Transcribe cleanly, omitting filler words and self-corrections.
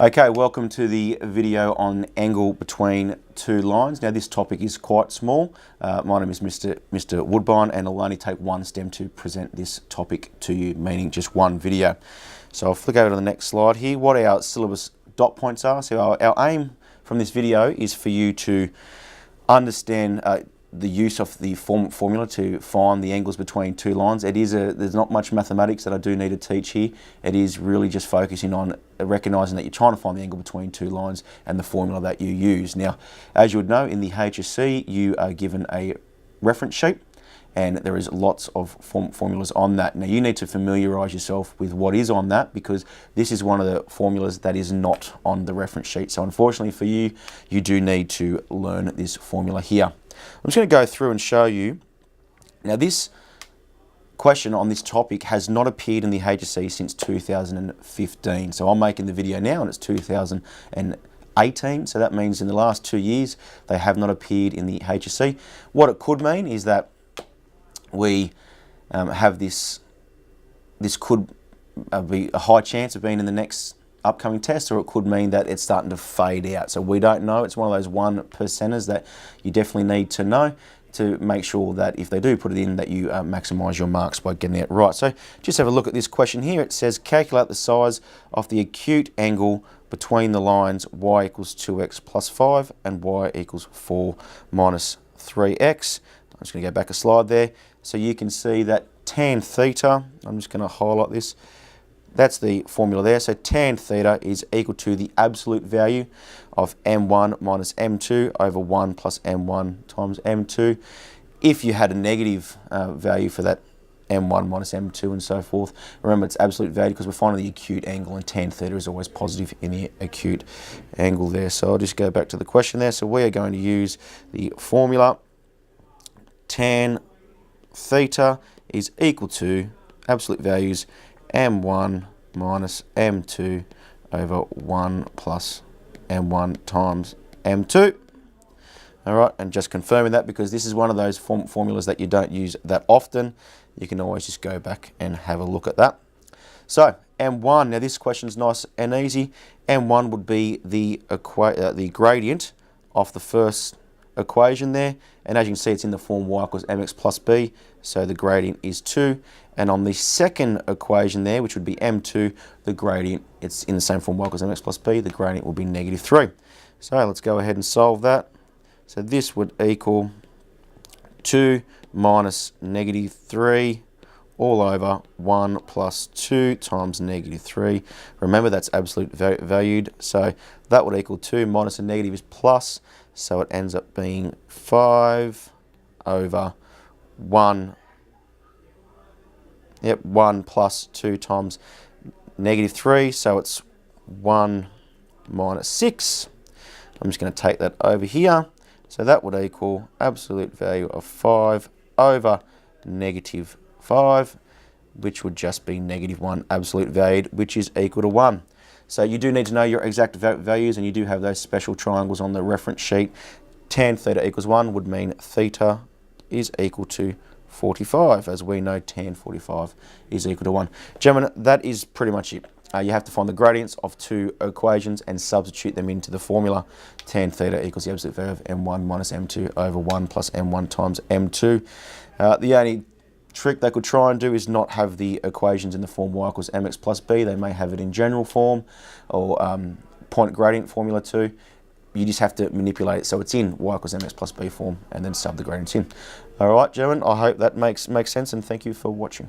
Okay, welcome to the video on angle between two lines. Now this topic is quite small. My name is Mr. Woodbine, and it'll only take one stem to present this topic to you, meaning just one video. So I'll flick over to the next slide here. What our syllabus dot points are. So our aim from this video is for you to understand the use of the formula to find the angles between two lines. There's not much mathematics that I do need to teach here. It is really just focusing on recognizing that you're trying to find the angle between two lines and the formula that you use. Now, as you would know, in the HSC, you are given a reference sheet, and there is lots of formulas on that. Now you need to familiarise yourself with what is on that, because this is one of the formulas that is not on the reference sheet. So unfortunately for you, you do need to learn this formula here. I'm just going to go through and show you. Now this question on this topic has not appeared in the HSC since 2015. So I'm making the video now and it's 2018. So that means in the last 2 years, they have not appeared in the HSC. What it could mean is that we have this could be a high chance of being in the next upcoming test, or it could mean that it's starting to fade out. So we don't know. It's one of those 1%ers that you definitely need to know to make sure that if they do put it in, that you maximise your marks by getting it right. So just have a look at this question here. It says calculate the size of the acute angle between the lines y equals 2x plus 5 and y equals 4 minus 3x. I'm just going to go back a slide there. So you can see that tan theta, I'm just going to highlight this, that's the formula there. So tan theta is equal to the absolute value of m1 minus m2 over 1 plus m1 times m2. If you had a negative value for that m1 minus m2 and so forth, remember it's absolute value because we're finding the acute angle, and tan theta is always positive in the acute angle there. So I'll just go back to the question there. So we are going to use the formula tan theta is equal to absolute values m1 minus m2 over 1 plus m1 times m2. All right, and just confirming that, because this is one of those formulas that you don't use that often, you can always just go back and have a look at that. So m1, now this question's nice and easy. m1 would be the gradient of the first equation there, and as you can see, it's in the form y equals mx plus b, so the gradient is 2. And on the second equation there, which would be m2, the gradient, it's in the same form, y equals mx plus b, the gradient will be negative 3. So let's go ahead and solve that. So this would equal 2 minus negative 3 all over 1 plus 2 times negative 3. Remember, that's absolute valued, so that would equal 2 minus a negative is plus, so it ends up being 5 over 1. Yep, 1 plus 2 times negative 3, so it's 1 minus 6. I'm just going to take that over here. So that would equal absolute value of 5 over negative 5, which would just be negative 1 absolute valued, which is equal to 1. So you do need to know your exact values, and you do have those special triangles on the reference sheet. Tan theta equals 1 would mean theta is equal to 45, as we know tan 45 is equal to 1. Gentlemen, that is pretty much it. You have to find the gradients of two equations and substitute them into the formula. Tan theta equals the absolute value of m1 minus m2 over 1 plus m1 times m2. The only trick they could try and do is not have the equations in the form y equals mx plus b. They may have it in general form, or point gradient formula too. You just have to manipulate it so it's in y equals mx plus b form, and then sub the gradients in. All right, gentlemen, I hope that makes sense, and thank you for watching.